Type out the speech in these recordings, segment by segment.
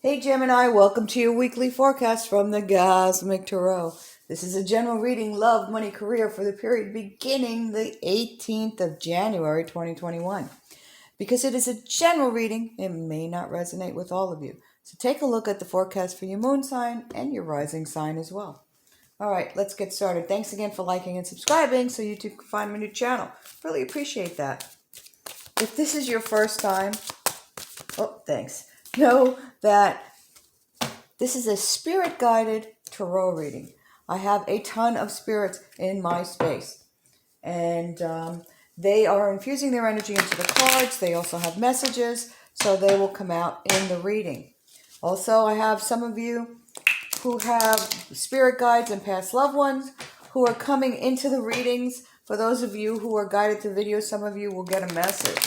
Hey Gemini, welcome to your weekly forecast from the Gasmic Tarot. This is a general reading, love, money, career for the period beginning the 18th of January 2021. Because it is a general reading, it may not resonate with all of you. So take a look at the forecast for your moon sign and your rising sign as well. All right, let's get started. Thanks again for liking and subscribing so YouTube can find my new channel. Really appreciate that. If this is your first time, thanks. Know that this is a spirit-guided tarot reading. I have a ton of spirits in my space. And they are infusing their energy into the cards. They also have messages, so they will come out in the reading. Also, I have some of you who have spirit guides and past loved ones who are coming into the readings. For those of you who are guided to videos, some of you will get a message.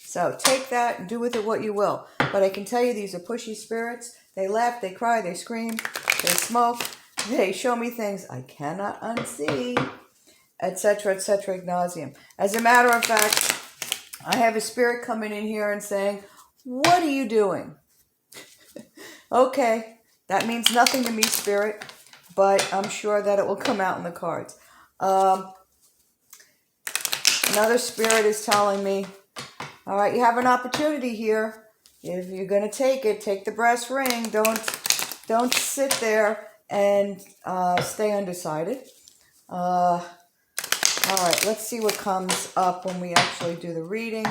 So take that and do with it what you will. But I can tell you these are pushy spirits. They laugh, they cry, they scream, they smoke, they show me things I cannot unsee, etc., etc., ad nauseum. As a matter of fact, I have a spirit coming in here and saying, "What are you doing?" Okay, that means nothing to me, spirit, but I'm sure that it will come out in the cards. Another spirit is telling me, all right, you have an opportunity here. If you're going to take it, take the brass ring. Don't sit there and stay undecided. All right, let's see what comes up when we actually do the reading.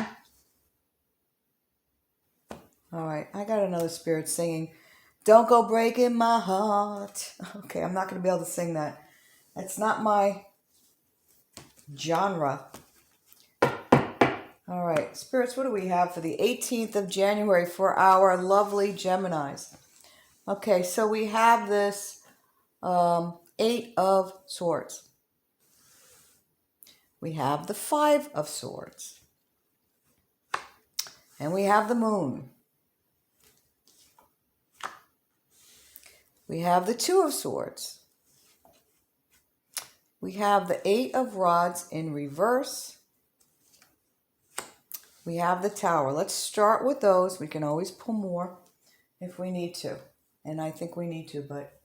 All right, I got another spirit singing, "Don't go breaking my heart." Okay, I'm not going to be able to sing that. That's not my genre. All right, spirits, what do we have for the 18th of January for our lovely Geminis? Okay, so we have this 8 of Swords. We have the 5 of Swords. And we have the Moon. We have the 2 of Swords. We have the 8 of Rods in reverse. We have the Tower. Let's start with those. We can always pull more if we need to. And I think we need to, but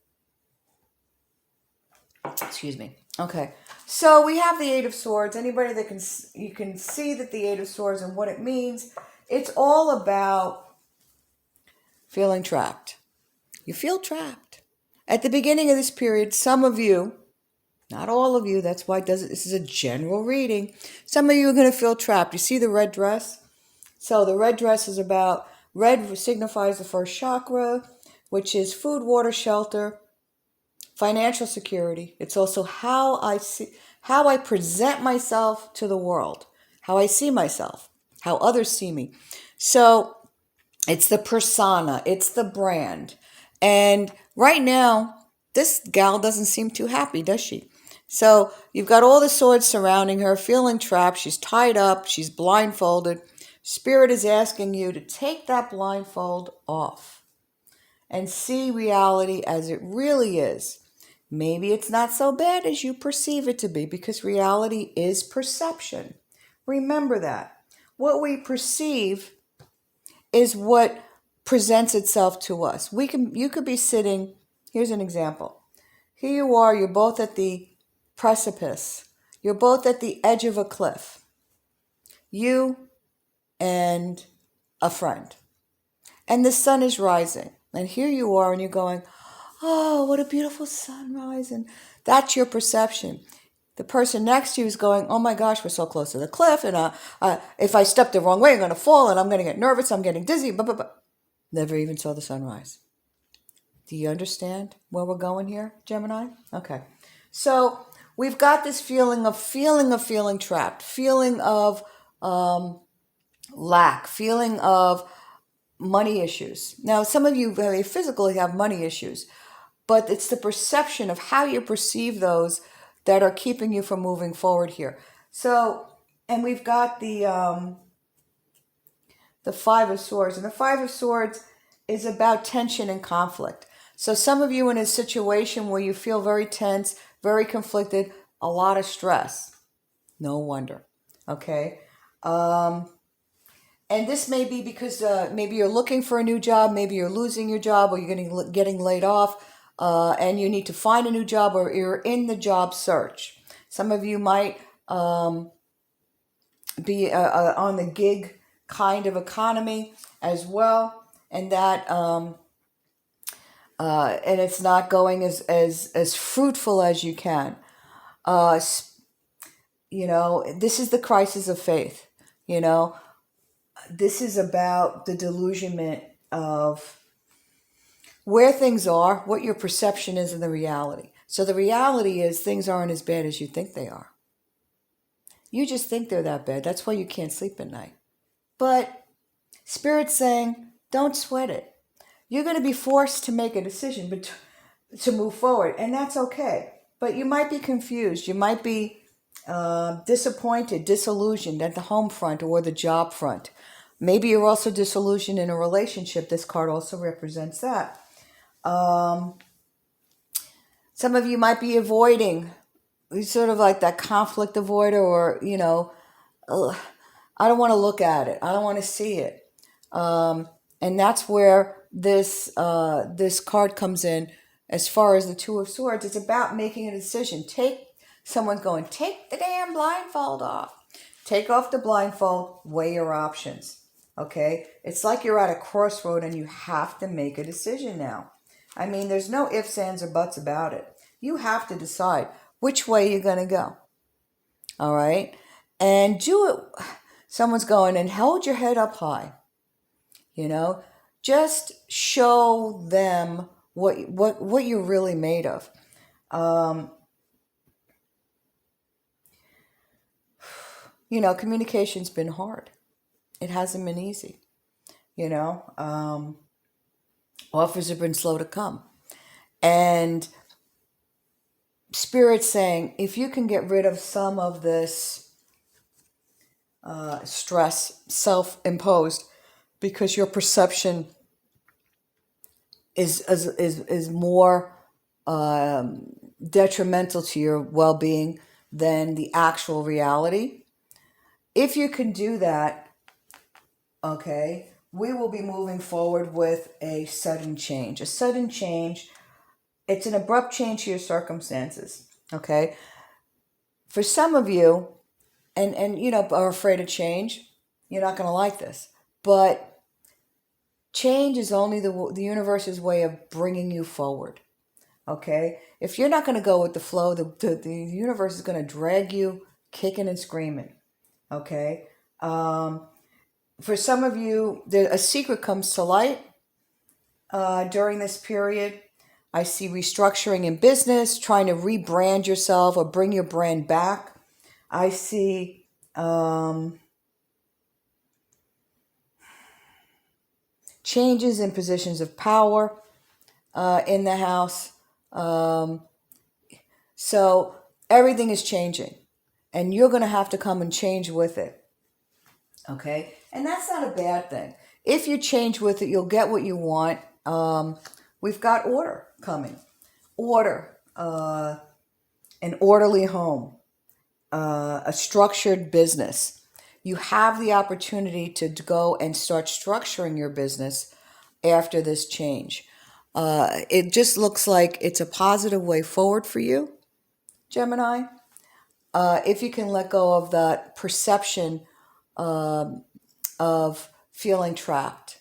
excuse me. Okay, so we have the 8 of Swords. Anybody that you can see that the 8 of Swords and what it means, it's all about feeling trapped. You feel trapped. At the beginning of this period, some of you, not all of you, that's why this is a general reading, some of you are going to feel trapped. You see the red dress? So the red dress is about, red signifies the first chakra, which is food, water, shelter, financial security. It's also how I present myself to the world, how I see myself, how others see me. So it's the persona, it's the brand. And right now, this gal doesn't seem too happy, does she? So you've got all the swords surrounding her, feeling trapped. She's tied up, she's blindfolded. Spirit is asking you to take that blindfold off and see reality as it really is. Maybe it's not so bad as you perceive it to be, because reality is perception. Remember that. What we perceive is what presents itself to us. You could be sitting, here's an example. Here you are, you're both at the precipice. You're both at the edge of a cliff. You and a friend. And the sun is rising. And here you are and you're going, "Oh, what a beautiful sunrise." And that's your perception. The person next to you is going, "Oh my gosh, we're so close to the cliff. And if I step the wrong way, I'm going to fall and I'm going to get nervous. I'm getting dizzy." Never even saw the sunrise. Do you understand where we're going here, Gemini? Okay. So we've got this feeling of feeling trapped, feeling of lack, feeling of money issues. Now, some of you very physically have money issues, but it's the perception of how you perceive those that are keeping you from moving forward here. So, and we've got the 5 of Swords, and the 5 of Swords is about tension and conflict. So some of you in a situation where you feel very tense, very conflicted, a lot of stress. No wonder. Okay. And this may be because maybe you're looking for a new job, maybe you're losing your job, or you're getting laid off, and you need to find a new job, or you're in the job search. Some of you might be on the gig kind of economy as well, and that and it's not going as fruitful as you can. This is the crisis of faith. This is about the delusionment of where things are, what your perception is, and the reality. So the reality is things aren't as bad as you think they are. You just think they're that bad. That's why you can't sleep at night. But Spirit's saying, don't sweat it. You're going to be forced to make a decision to move forward, and that's okay. But you might be confused. You might be disappointed, disillusioned at the home front or the job front. Maybe you're also disillusioned in a relationship. This card also represents that. Some of you might be avoiding, sort of like that conflict avoider, or, I don't want to look at it. I don't want to see it. And that's where this card comes in. As far as the Two of Swords, it's about making a decision. Someone's going, take the damn blindfold off. Take off the blindfold, weigh your options. Okay? It's like you're at a crossroad and you have to make a decision now. I mean, there's no ifs, ands, or buts about it. You have to decide which way you're going to go. All right? And do it. Someone's going, and hold your head up high. Just show them what you're really made of. Communication's been hard. It hasn't been easy. Offers have been slow to come. And Spirit's saying, if you can get rid of some of this stress, self-imposed, because your perception is more detrimental to your well-being than the actual reality. If you can do that, okay, we will be moving forward with a sudden change. A sudden change, it's an abrupt change to your circumstances, okay? For some of you, and are afraid of change, you're not going to like this. But change is only the universe's way of bringing you forward, okay? If you're not going to go with the flow, the universe is going to drag you kicking and screaming, okay? For some of you, a secret comes to light during this period. I see restructuring in business, trying to rebrand yourself or bring your brand back. I see changes in positions of power in the house. So everything is changing, and you're going to have to come and change with it. Okay? And that's not a bad thing. If you change with it, you'll get what you want. We've got order coming. Order. An orderly home. A structured business. You have the opportunity to go and start structuring your business after this change. It just looks like it's a positive way forward for you, Gemini. If you can let go of that perception of feeling trapped.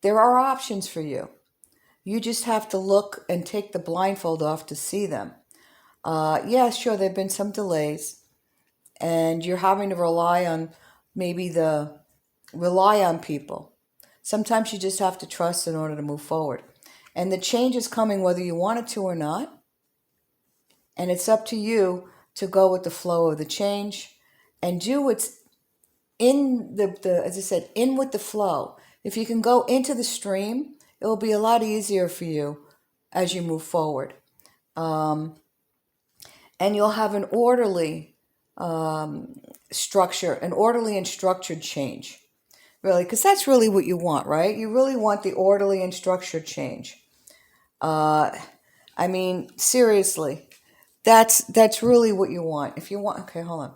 There are options for you. You just have to look and take the blindfold off to see them. Yeah, sure, there have been some delays, and you're having to rely on people. Sometimes you just have to trust in order to move forward. And the change is coming whether you want it to or not. And it's up to you to go with the flow of the change and do what's in as I said, in with the flow. If you can go into the stream, it will be a lot easier for you as you move forward. And you'll have an orderly structure, an orderly and structured change. Really, because that's really what you want, right? You really want the orderly and structured change. I mean, seriously, that's really what you want. If you want, okay, hold on.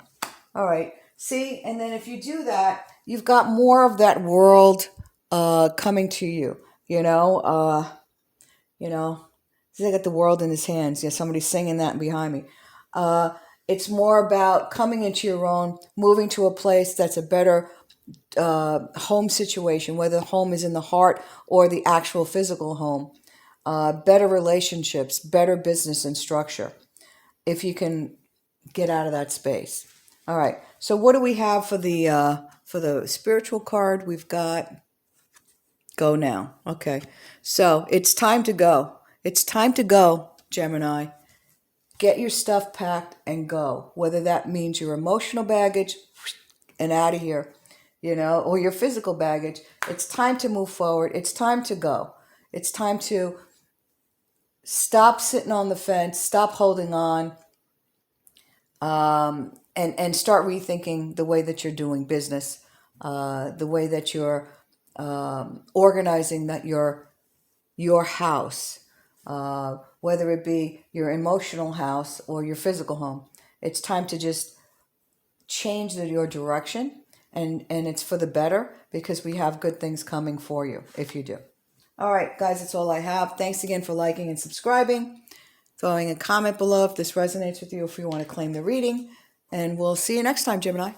All right, see, and then if you do that, you've got more of that world coming to you. He's got the world in his hands. Yeah, somebody's singing that behind me. It's more about coming into your own, moving to a place that's a better home situation, whether the home is in the heart or the actual physical home. Better relationships, better business and structure, if you can get out of that space. All right. So what do we have for the spiritual card? We've got go now. Okay. So it's time to go. It's time to go, Gemini. Get your stuff packed and go. Whether that means your emotional baggage and out of here, or your physical baggage. It's time to move forward. It's time to go. It's time to stop sitting on the fence, stop holding on, and start rethinking the way that you're doing business, the way that you're organizing your house, whether it be your emotional house or your physical home. It's time to just change your direction, and it's for the better, because we have good things coming for you if you do. All right, guys, that's all I have. Thanks again for liking and subscribing. Throwing a comment below if this resonates with you, if you want to claim the reading. And we'll see you next time, Gemini.